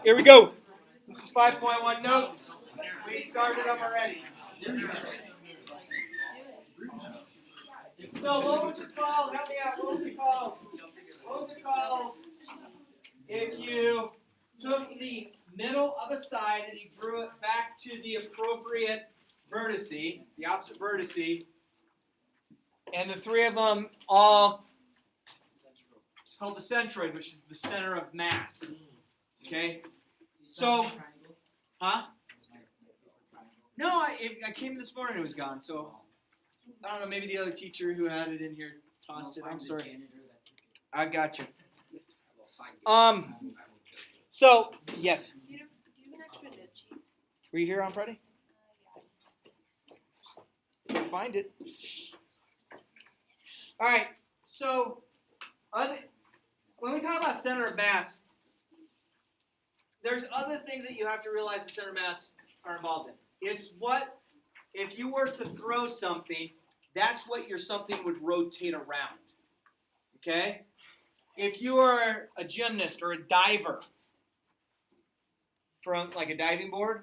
here we go. This is 5.1 notes. We started them already. So what was it called? Help me out. What was it called? What was it called if you took the middle of a side and you drew it back to the appropriate vertex, the opposite vertex, and the three of them all, it's called the centroid, which is the center of mass. Okay? So, huh? No, I came this morning and it was gone, so I don't know, maybe the other teacher who had it in here tossed it. I'm sorry. I got you. So, yes. Do you have an extra nib sheet? Were you here on Friday? Find it. All right. So, when we talk about center of mass, there's other things that you have to realize the center of mass are involved in. It's what, if you were to throw something, that's what your something would rotate around. Okay? If you are a gymnast or a diver, from like a diving board,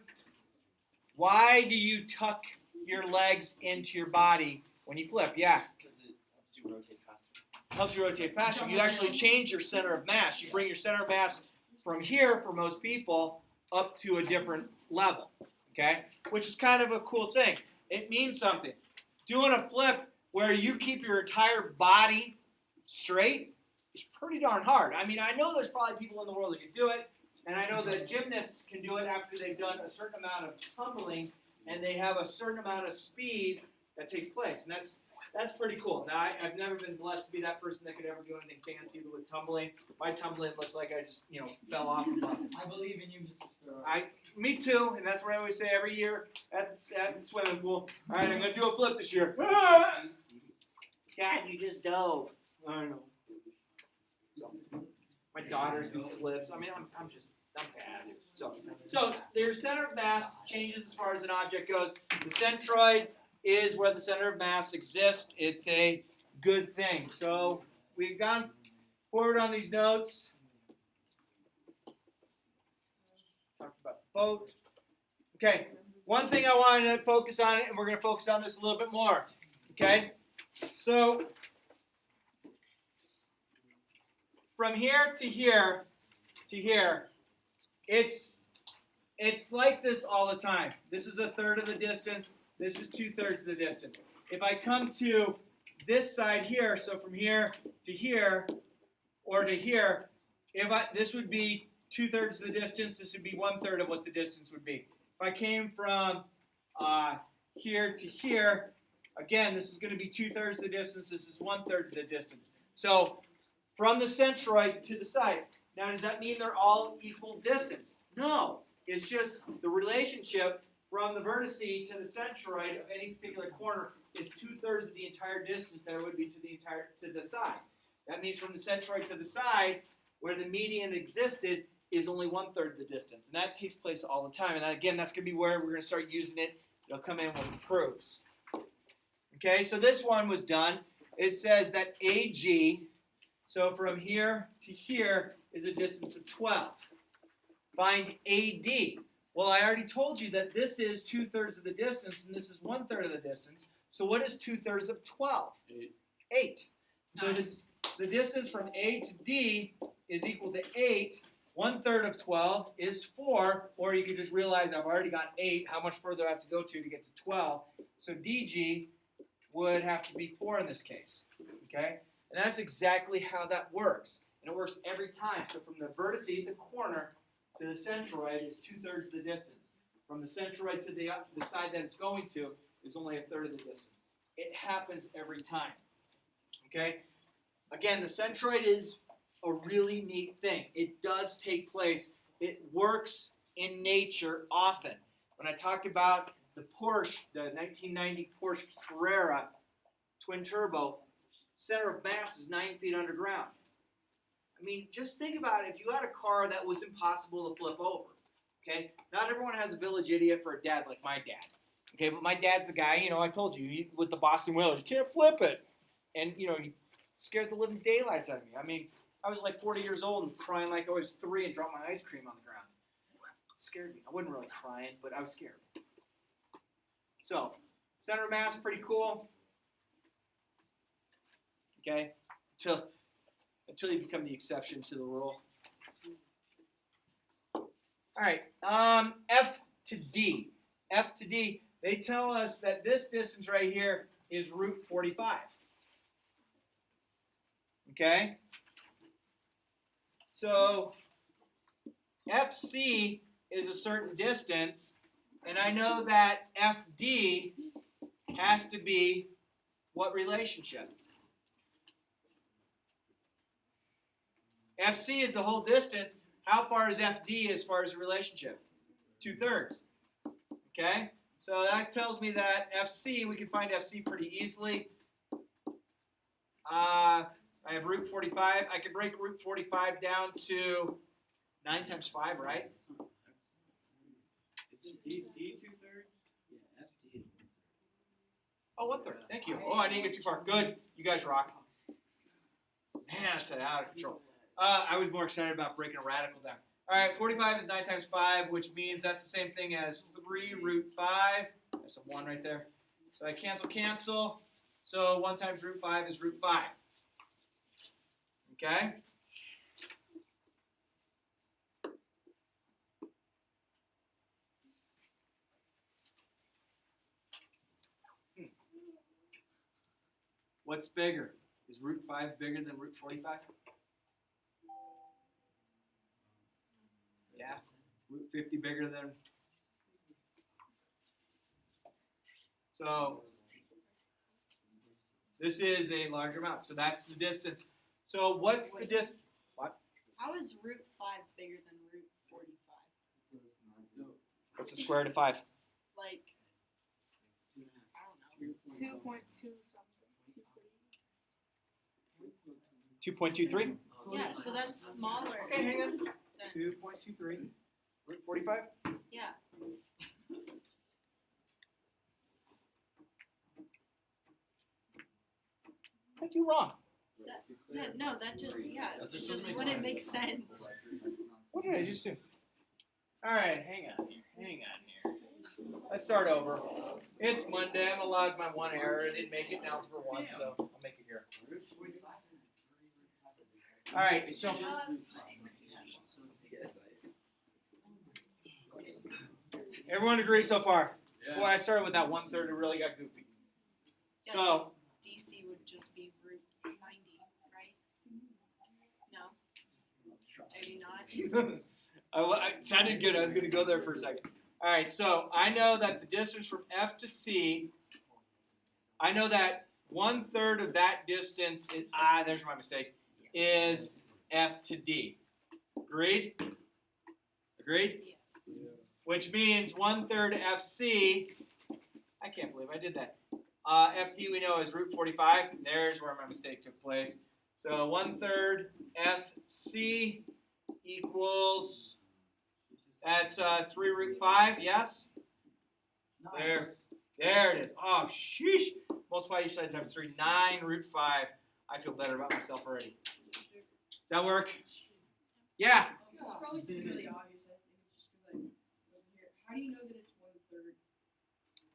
why do you tuck your legs into your body when you flip? Yeah. Because it helps you rotate faster. Helps you rotate faster. You actually change your center of mass. You bring your center of mass from here, for most people, up to a different level. Okay? Which is kind of a cool thing. It means something. Doing a flip where you keep your entire body straight is pretty darn hard. I mean, I know there's probably people in the world that can do it, and I know that gymnasts can do it after they've done a certain amount of tumbling, and they have a certain amount of speed that takes place, and that's pretty cool. Now, I've never been blessed to be that person that could ever do anything fancy with tumbling. My tumbling looks like I just, fell off above it. I believe in you, Mr. Sparrow. Me too, and that's what I always say every year at the swimming pool. All right, I'm going to do a flip this year. God, you just dove. I don't know. My daughters do flips. I mean, I'm bad. So their center of mass changes as far as an object goes. The centroid is where the center of mass exists. It's a good thing. So we've gone forward on these notes. Talked about the boat. Okay, one thing I wanted to focus on, and we're going to focus on this a little bit more. Okay, so from here to here, it's like this all the time. This is a third of the distance. This is 2/3 of the distance. If I come to this side here, so from here to here, or to here, this would be 2/3 of the distance. This would be 1/3 of what the distance would be. If I came from here to here, again, this is going to be 2/3 of the distance. This is 1/3 of the distance. So from the centroid to the side. Now, does that mean they're all equal distance? No. It's just the relationship from the vertex to the centroid of any particular corner is 2/3 of the entire distance that it would be to the side. That means from the centroid to the side, where the median existed, is only 1/3 of the distance. And that takes place all the time. And again, that's going to be where we're going to start using it. It'll come in with proofs. Okay, so this one was done. It says that AG, so from here to here, is a distance of 12. Find AD. Well, I already told you that this is 2/3 of the distance, and this is 1/3 of the distance. So what is 2/3 of 12? 8. So the distance from A to D is equal to 8. 1/3 of 12 is 4, or you could just realize I've already got 8. How much further I have to go to get to 12? So DG would have to be 4 in this case. Okay? And that's exactly how that works. And it works every time. So from the vertex, the corner, to the centroid is 2/3 of the distance. From the centroid to the side that it's going to is only 1/3 of the distance. It happens every time. Okay? Again, the centroid is a really neat thing. It does take place. It works in nature often. When I talked about the Porsche, the 1990 Porsche Carrera twin turbo, center of mass is 9 feet underground. I mean, just think about it. If you had a car that was impossible to flip over, okay? Not everyone has a village idiot for a dad like my dad, okay? But my dad's the guy, I told you, with the Boston Whaler, you can't flip it. And, he scared the living daylights out of me. I mean, I was like 40 years old and crying like I was 3 and dropped my ice cream on the ground. scared me. I wasn't really crying, but I was scared. So, center of mass, pretty cool. Okay, until you become the exception to the rule. All right, F to D. F to D, they tell us that this distance right here is root 45. Okay? So, FC is a certain distance, and I know that FD has to be what relationship? FC is the whole distance. How far is FD as far as the relationship? 2/3. Okay? So that tells me that FC, we can find FC pretty easily. I have root 45. I can break root 45 down to 9 times 5, right? Isn't DC 2/3? Yeah, FD. Oh, 1/3. Thank you. Oh, I didn't get too far. Good. You guys rock. Man, that's out of control. I was more excited about breaking a radical down. All right, 45 is 9 times 5, which means that's the same thing as 3 root 5. There's a 1 right there. So I cancel. So 1 times root 5 is root 5. Okay? What's bigger? Is root 5 bigger than root 45? Yeah. Root 50 bigger than... So, this is a larger amount. So that's the distance. So what's the distance? What? How is root 5 bigger than root 45? What's the square root of 5? Like, I don't know. 2.2 something. 2.23? Yeah, so that's smaller. Okay, hang on. than- 2.23. Root 45? Yeah. I do wrong. Yeah, no, that just, yeah, That it just just doesn't make wouldn't make sense. sense. What did I just do? All right, hang on here. Let's start over. It's Monday. I'm allowed my one error. I didn't make it now for one, so I'll make it here. All right, so everyone agrees so far? Yeah. Boy, I started with that 1/3. It really got goofy. Yeah, So, DC would just be root 90, right? No? Maybe not? It sounded good. I was going to go there for a second. All right, so I know that the distance from F to C, I know that 1/3 of that distance is, there's my mistake, is F to D. Agreed? Agreed? Yeah. Which means 1/3 FC, I can't believe I did that. FD we know is root 45. There's where my mistake took place. So 1/3 FC equals, that's 3 root 5, yes? There it is. Oh, sheesh. Multiply each side times 3, 9 root 5. I feel better about myself already. Does that work? Yeah. It's probably really obvious. I think it's just because I wasn't here. How do you know that it's 1/3?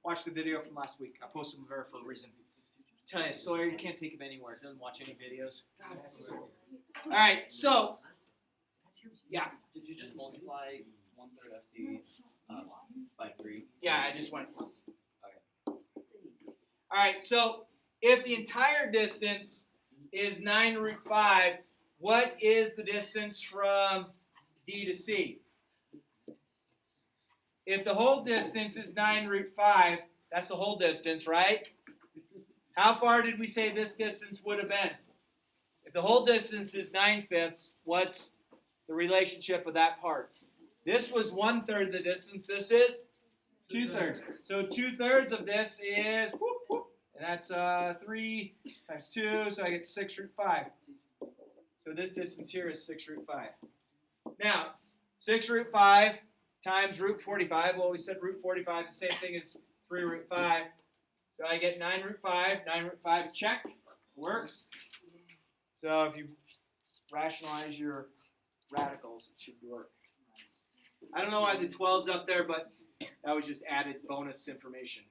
Watch the video from last week. I posted them there for a reason. Tell you, Sawyer, you can't think of anywhere. Doesn't watch any videos. All right, so yeah, Did you just multiply 1/3 FC by 3? yeah, I just went. All right, so if the entire distance is 9 root 5, what is the distance from D to C? If the whole distance is 9 root 5, that's the whole distance, right? How far did we say this distance would have been? If the whole distance is 9/5, what's the relationship of that part? This was 1/3 of the distance. This is 2/3. So 2/3 of this is, and that's 3 times 2, so I get 6 root 5. So this distance here is 6 root 5. Now, 6 root 5 times root 45. Well, we said root 45 is the same thing as 3 root 5. So I get 9 root 5. 9 root 5, check. Works. So if you rationalize your radicals, it should work. I don't know why the 12's up there, but that was just added bonus information.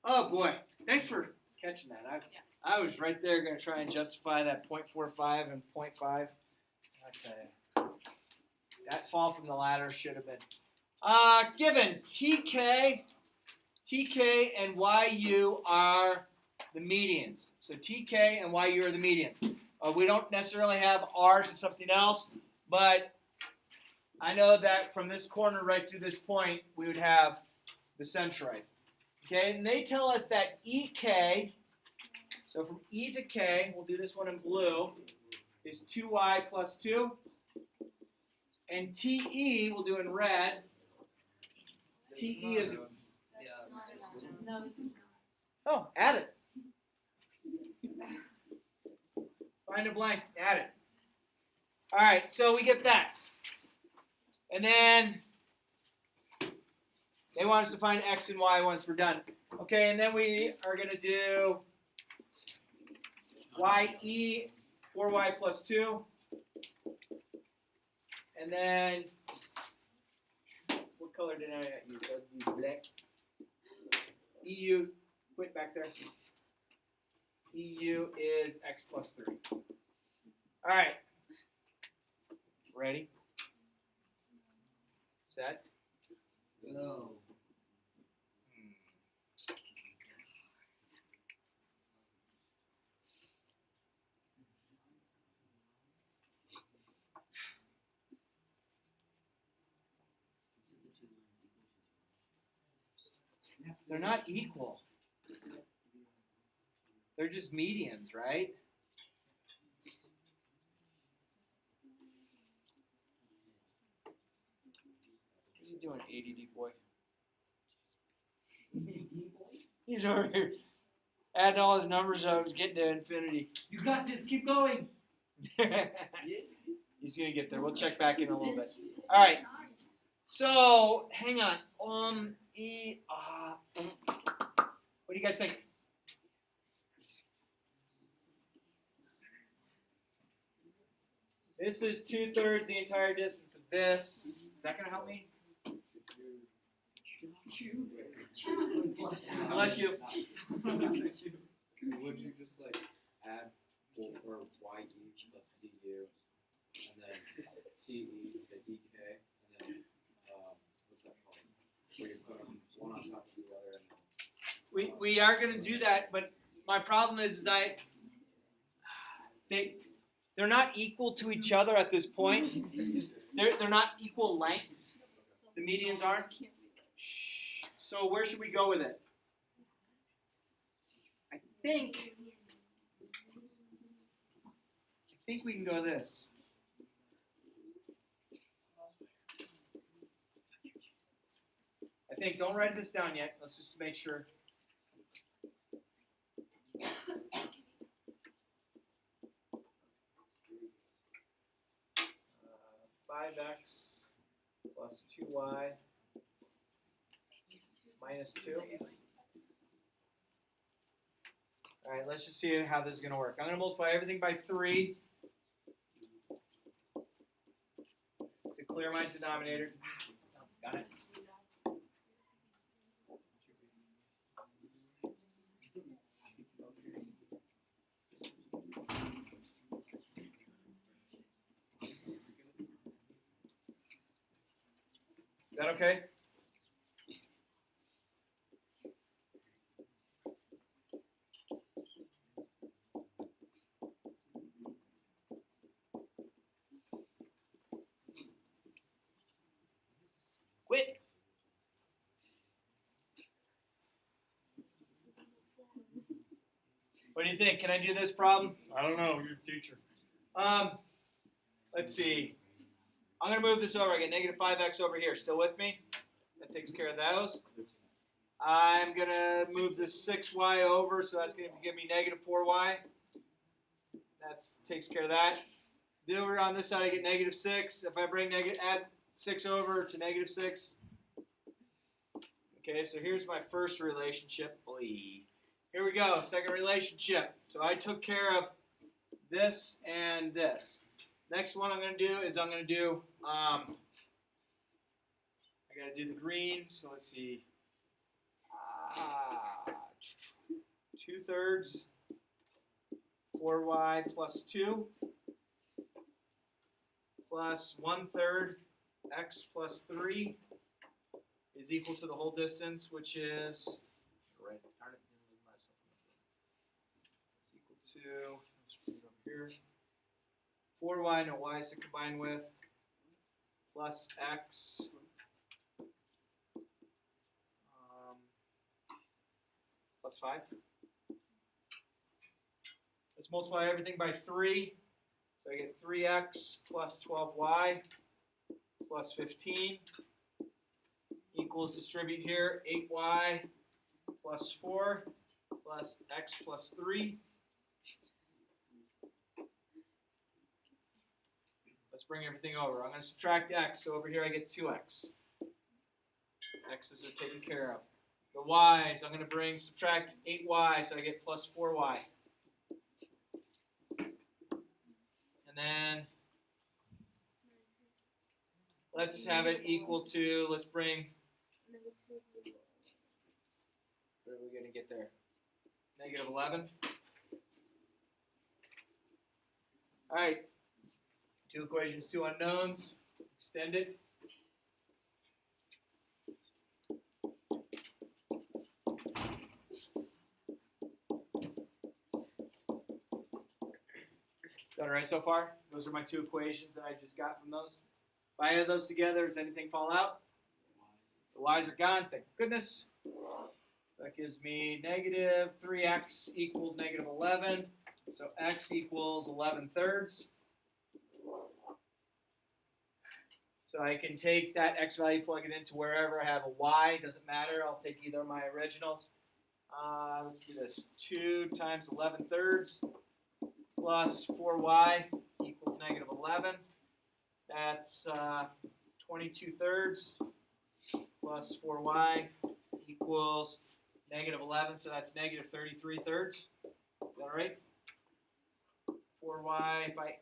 Oh boy, thanks for catching that. I was right there going to try and justify that 0.45 and 0.5. I tell you, that fall from the ladder should have been. Given TK and YU are the medians. So TK and YU are the medians. We don't necessarily have R to something else, but I know that from this corner right through this point, we would have the centroid. Okay, and they tell us that EK, so from E to K, we'll do this one in blue, is 2y plus 2. And TE, we'll do in red. TE is, No, oh, add it. Find a blank, add it. All right, so we get that. And then they want us to find X and Y once we're done. Okay, and then we are going to do YE, 4y plus 2. And then, what color did I use? I used black. EU, quit back there. EU is X plus 3. All right. Ready? Set. No. They're not equal. They're just medians, right? What are you doing, ADD boy? He's over here adding all his numbers up, he's getting to infinity. You got this. Keep going. He's gonna get there. We'll check back in a little bit. All right. So hang on. What do you guys think? This is 2/3 the entire distance of this. Is that gonna help me? Bless you. Would you just like add or YE plus DU and then TE to EK and then what's that called? Where you put them one on top of the other. And We are going to do that, but my problem is they're not equal to each other at this point. They're not equal lengths. The medians aren't. So where should we go with it? I think we can go this. I think, don't write this down yet. Let's just make sure. 5x plus 2y minus 2. All right, let's just see how this is going to work. I'm going to multiply everything by 3 to clear my denominator. Got it? Is that okay? Quit. What do you think? Can I do this problem? I don't know. You're the teacher. Let's see. I'm going to move this over. I get negative 5x over here. Still with me? That takes care of those. I'm going to move this 6y over, so that's going to give me negative 4y. That takes care of that. Over on this side, I get negative 6. If I add 6 over to negative 6. Okay, so here's my first relationship. Oy. Here we go, second relationship. So I took care of this and this. Next one I'm going to do is I'm going to do gotta do the green, so let's see. 2/3 4y plus 2 plus 1/3 x plus 3 is equal to the whole distance, which is right. It's equal to, let's put it up here. 4y, no y's to combine with, plus x. Plus 5. Let's multiply everything by 3. So I get 3x plus 12y plus 15 equals, distribute here, 8y plus 4 plus x plus 3. Let's bring everything over. I'm going to subtract x, so over here I get 2x. X's are taken care of. The y's, I'm going to subtract 8y, so I get plus 4y. And then let's have it equal to, let's bring, what are we going to get there? Negative 11. All right, 2 equations, 2 unknowns, extend it. Is that all right so far? Those are my 2 equations that I just got from those. If I add those together, does anything fall out? The y's are gone, thank goodness. That gives me negative 3x equals negative 11. So x equals 11/3. So I can take that x value, plug it into wherever I have a y. Doesn't matter. I'll take either of my originals. Let's do this. 2 times 11/3 plus 4y equals negative 11. That's 22/3 plus 4y equals negative 11. So that's negative 33/3. Is that all right? 4y, if I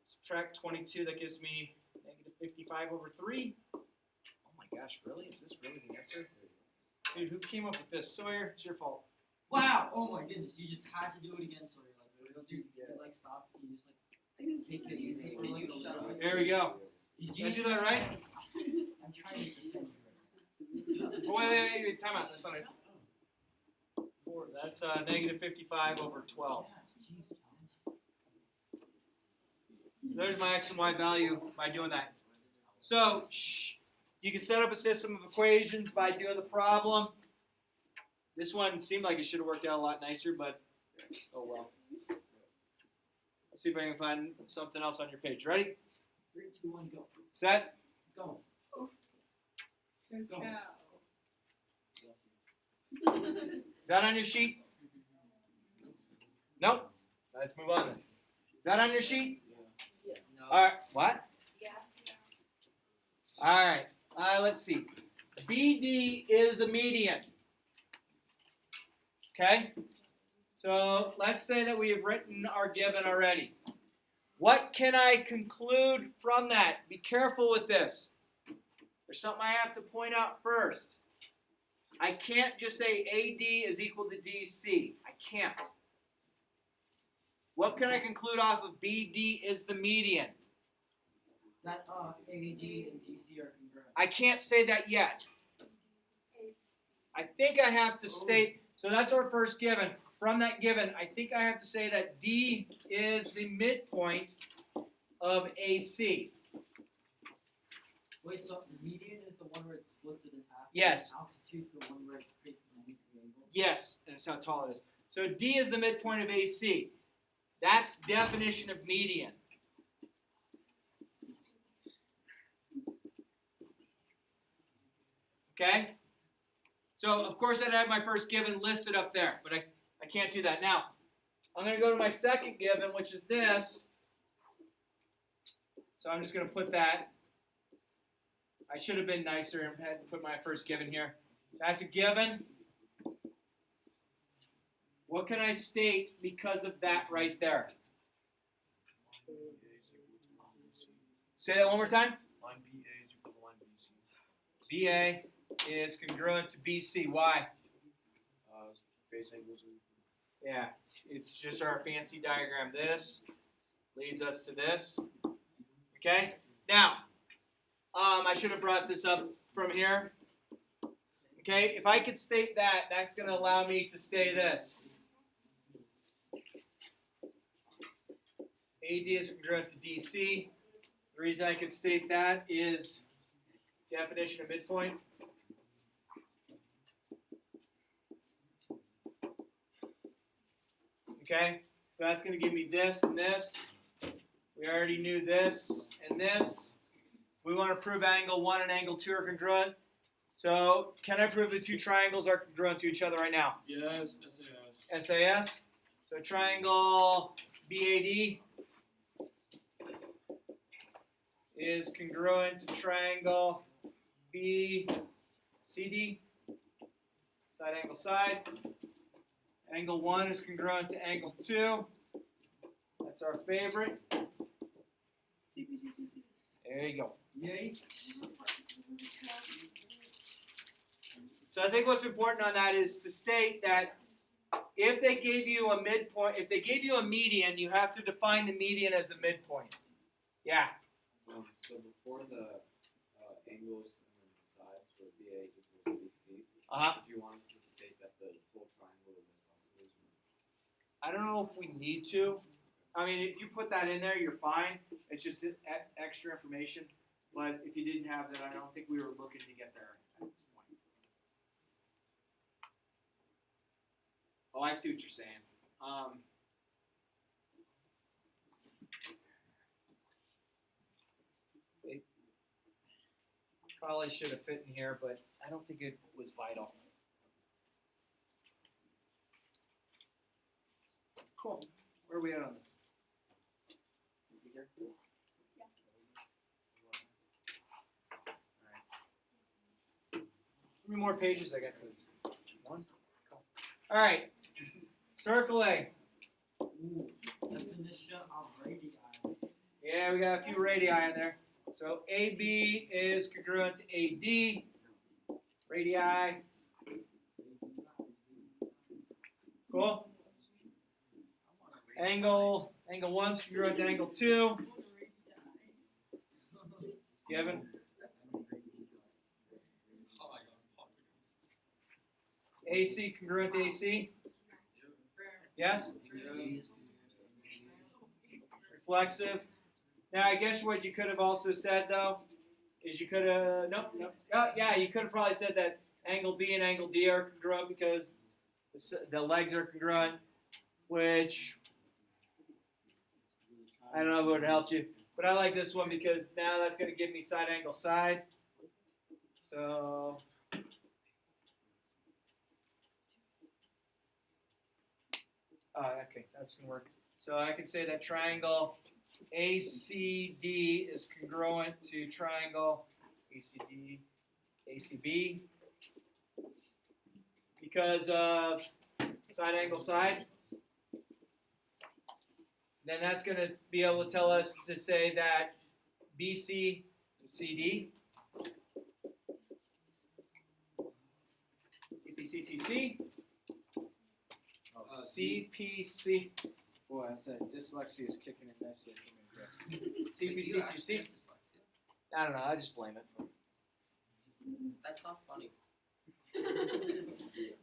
subtract 22, that gives me negative 55/3. Oh my gosh, really? Is this really the answer? Dude, who came up with this? Sawyer, it's your fault. Wow! Oh my goodness, you just had to do it again, Sawyer. Like, you like stop. You just like take it easy. For like, shut up. There we go. Did I do that right? I'm trying to send you. Oh, wait, time out. That's not it. 4, that's negative 55/12. So there's my x and y value by doing that. So you can set up a system of equations by doing the problem. This one seemed like it should have worked out a lot nicer, but oh well. Let's see if I can find something else on your page. Ready? 3, 2, 1, go. Set. Go. Go. Is that on your sheet? Nope. Let's move on then. Is that on your sheet? No. All right. What? Yeah. All right. Let's see. BD is a median. Okay? So let's say that we have written our given already. What can I conclude from that? Be careful with this. There's something I have to point out first. I can't just say AD is equal to DC. I can't. What can I conclude off of BD is the median? That AD and DC are congruent. I can't say that yet. I think I have to state, so that's our first given. From that given, I think I have to say that D is the midpoint of AC. Wait, so the median is the one where it splits it in half? Yes. Altitude is the one where it creates the 90 angle? Yes, and it's how tall it is. So D is the midpoint of AC. That's definition of median. Okay? So, of course, I'd have my first given listed up there, but I can't do that. Now, I'm going to go to my second given, which is this. So I'm just going to put that. I should have been nicer and had to put my first given here. That's a given. What can I state because of that right there? Say that one more time. Line BA is equal to line BC. BA is congruent to BC. Why? Base angles are Yeah, it's just our fancy diagram. This leads us to this. Okay? Now, I should have brought this up from here. Okay, if I could state that, that's going to allow me to say this. AD is congruent to DC. The reason I could state that is definition of midpoint. Okay, so that's going to give me this and this. We already knew this and this. We want to prove angle 1 and angle 2 are congruent. So can I prove the two triangles are congruent to each other right now? yes, SAS. SAS. So triangle BAD is congruent to triangle BCD. Side angle side. Angle 1 is congruent to angle 2. That's our favorite. There you go. Yay. So I think what's important on that is to state that if they gave you a midpoint, if they gave you a median, you have to define the median as the midpoint. Yeah. So before the angles and then the sides for BA equals BC, Uh-huh. did you want us to state that the whole triangle is isosceles? I don't know if we need to. I mean, if you put that in there, you're fine. It's just extra information. But if you didn't have that, I don't think we were looking to get there at this point. Oh, I see what you're saying. It probably should have fit in here, but I don't think it was vital. Cool. Where are we at on this? How many more pages I got for this? One? Cool. All right. Circling. Ooh, definition of radii. Yeah, we got a few radii in there. So AB is congruent to AD. Radii. Cool. Angle 1 is congruent to angle 2. Kevin? AC congruent to AC? Yes? Reflexive. Now, I guess what you could have also said, though, is you could have, nope. Yeah, you could have probably said that angle B and angle D are congruent because the legs are congruent, which, I don't know if it would have helped you. But I like this one because now that's going to give me side angle side. So, okay, that's going to work. So I can say that triangle ACD is congruent to triangle ACD, ACB because of side angle side. Then that's going to be able to tell us to say that BC CD, CPCTC, CPC. Boy, I said dyslexia is kicking in nicely for me. CPCTC. I don't know. I just blame it. That's not funny.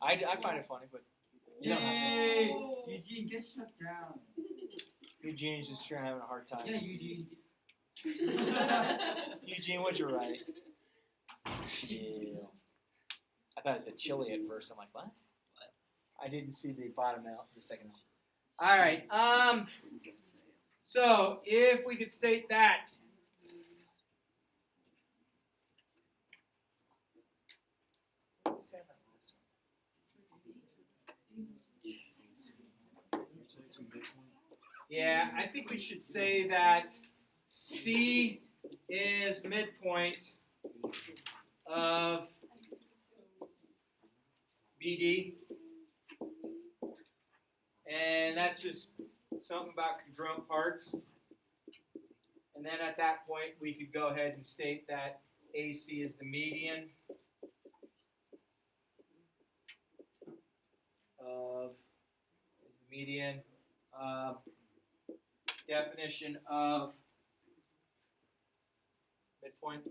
I find it funny, but you don't have Yay! Eugene, get shut down. to. Eugene's just having a hard time. Yeah, Eugene. Eugene, what'd you write? Chill. I thought it said chili at first. I'm like, what? I didn't see the bottom out, the second one. All right. So if we could state that. Yeah, I think we should say that C is midpoint of BD. And that's just something about congruent parts. And then at that point, we could go ahead and state that AC is the median of definition of midpoint.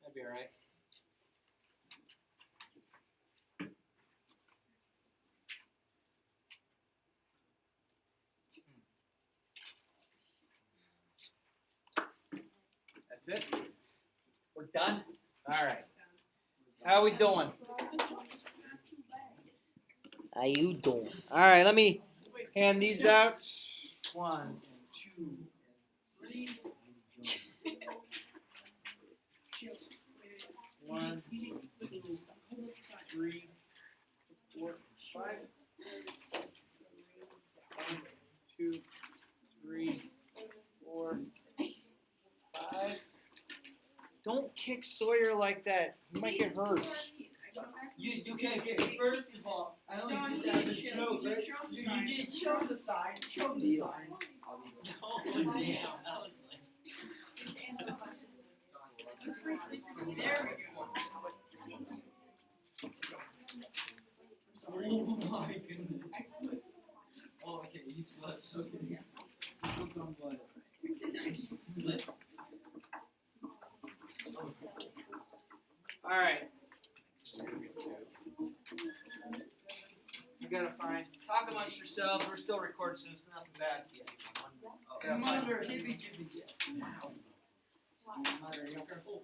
That'd be all right. That's it. We're done. All right. How we doing? How you doing? All right. Let me hand these out. 1, 2, 3. 1, 2, 3, 4, 5. 1, 2, 3, 4, 5. Don't kick Sawyer like that. He might get hurt. You can't get first of all. I only Don, did you that did as a show- joke, you right? showed the You sign. did show the sign. Show the sign. Oh damn, that was like. There we go. Oh my goodness. Oh, okay, you slipped. Okay. You slipped on blood. All right. You gotta find. Talk amongst yourselves. We're still recording, so it's nothing bad. Yeah, Mother hippie jibbies. Wow. Mother, you're careful.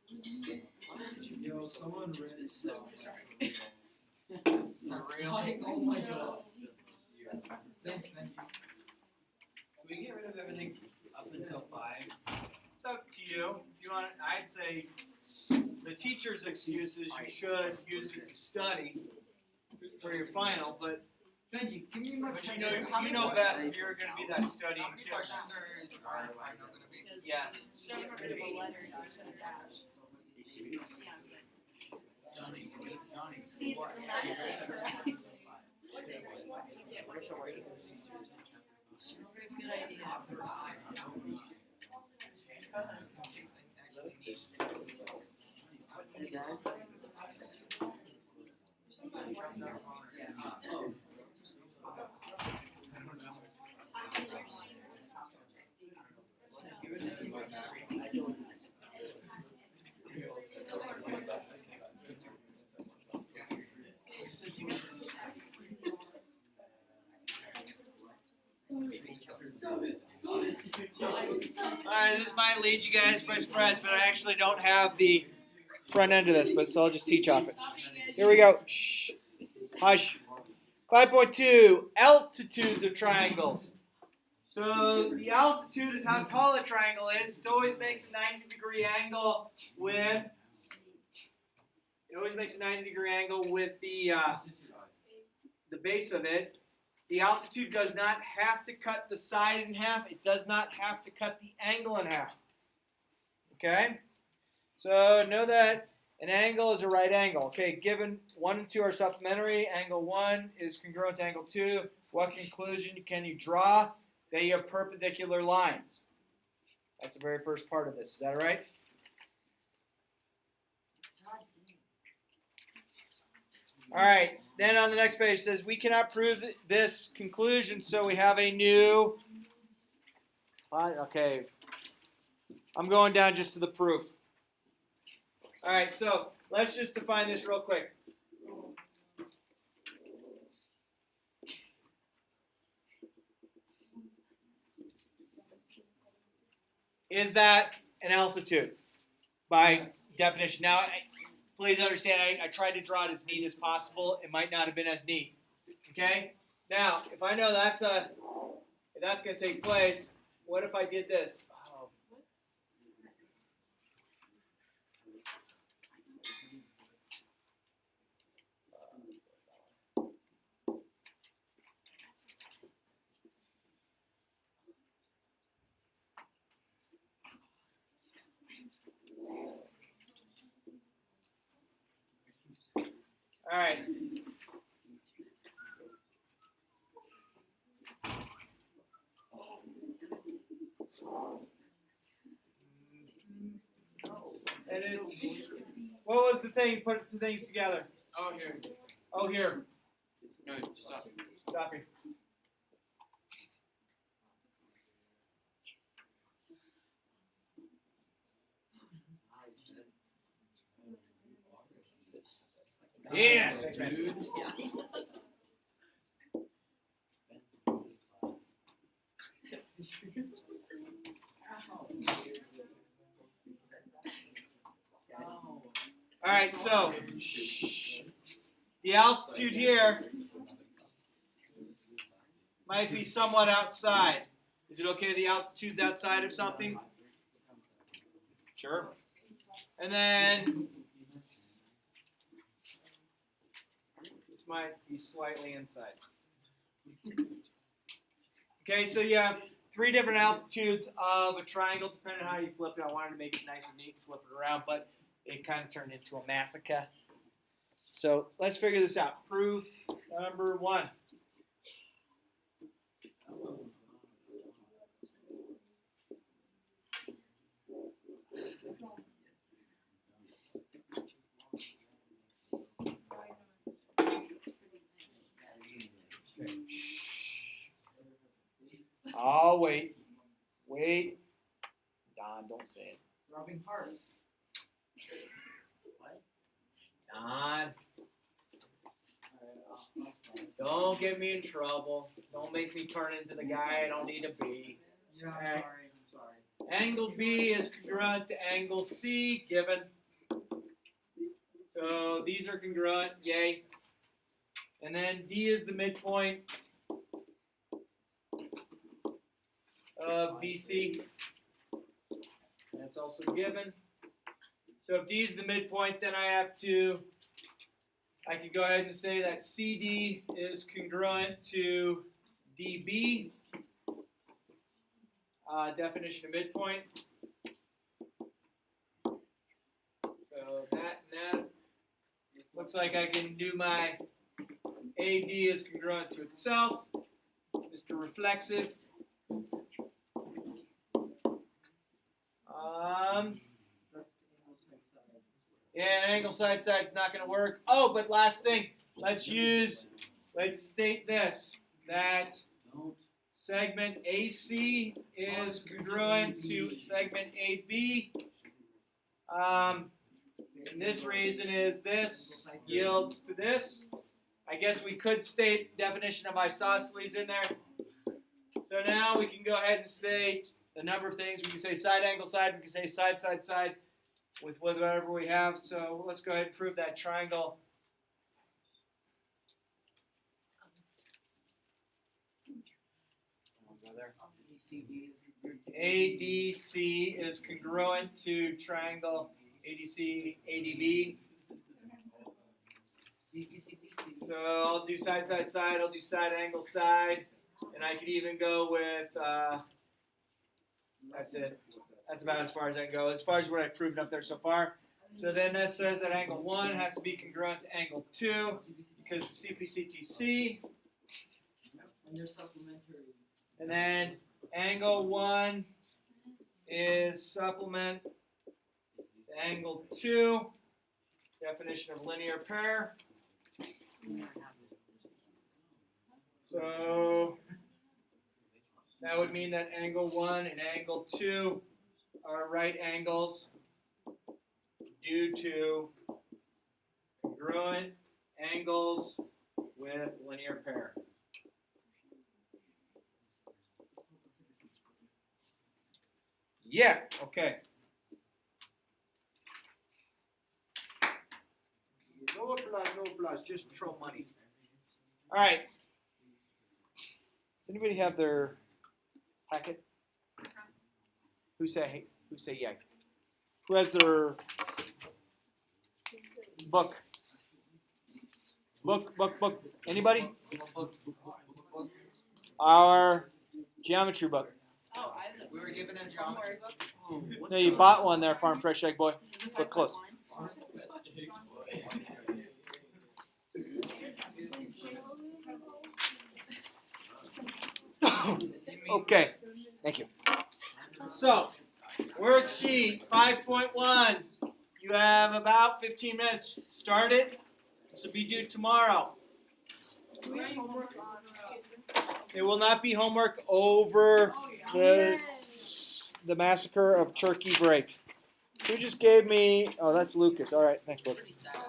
You can. Yo, someone read it. Oh my god. Thank you. Can we get rid of everything up until 5? It's up to you. If you want, I'd say the teacher's excuse is you should use it to study for your final, but Benji, give me my you know best if you're going to be that studying How many kid. questions are our final going to be? Yes. So get rid of a letter you should have dashed. Johnny, See, it's grammatically correct. Good idea. Alright, this might lead you guys by surprise, but I actually don't have the front end of this, but so I'll just teach off it. Here we go. Shh. Hush. 5.2, altitudes of triangles. So the altitude is how tall a triangle is. It always makes a 90-degree angle with the base of it. The altitude does not have to cut the side in half. It does not have to cut the angle in half. Okay? So know that an angle is a right angle. Okay, given 1 and 2 are supplementary, angle 1 is congruent to angle 2. What conclusion can you draw? They are perpendicular lines. That's the very first part of this. Is that all right? All right. Then on the next page it says we cannot prove this conclusion, so we have a new. Okay. I'm going down just to the proof. All right. So let's just define this real quick. Is that an altitude by definition? Now, please understand, I tried to draw it as neat as possible. It might not have been as neat. Okay? Now, if I know if that's going to take place, what if I did this? Oh. All right. And it's, what was the thing? Put the things together. Oh, here. Oh, here. No, stop. Stopping. Yes. Thanks, man. Dudes. All right, so the altitude here might be somewhat outside. Is it okay the altitude's outside of something? Sure. And then this might be slightly inside. Okay, so you have 3 different altitudes of a triangle, depending on how you flip it. I wanted to make it nice and neat and flip it around, but it kind of turned into a massacre. So let's figure this out. Proof number 1. I'll wait. Wait. Don, don't say it. Rubbing hearts. Don, don't get me in trouble. Don't make me turn into the guy I don't need to be. Yeah, I'm Alright. sorry. Angle B is congruent to angle C, given. So these are congruent, yay. And then D is the midpoint of BC. That's also given. So if D is the midpoint, then I could go ahead and say that CD is congruent to DB. Definition of midpoint. So that and that. Looks like I can do my AD is congruent to itself. Mr. Reflexive. Yeah, angle side side's not going to work. Oh, but last thing, let's state this, that segment AC is congruent to segment AB. And this reason is this yields to this. I guess we could state definition of isosceles in there. So now we can go ahead and state the number of things. We can say side angle side. We can say side side side with whatever we have. So let's go ahead and prove that triangle. ADC is congruent to triangle ADC ADB. So I'll do side side side. I'll do side angle side, and I could even go with. That's it. That's about as far as I can go. As far as what I've proven up there so far. So then that says that angle 1 has to be congruent to angle 2 because of CPCTC. And they're supplementary. And then angle 1 is supplement to angle 2. Definition of linear pair. So that would mean that angle 1 and angle 2 are right angles due to congruent angles with linear pair. Yeah, okay. No plus, just throw money. All right. Does anybody have their packet? Who say yeah? Who has their book? Book. Anybody? Our geometry book. Oh, I have We were given a geometry book. No, you bought one there, Farm Fresh Egg Boy. But close. Okay, thank you. So, worksheet 5.1. You have about 15 minutes. Start it. This will be due tomorrow. Do we have homework on It will not be homework over the massacre of Turkey Break. Who just gave me? Oh, that's Lucas. All right, thanks, Lucas. Pretty sad.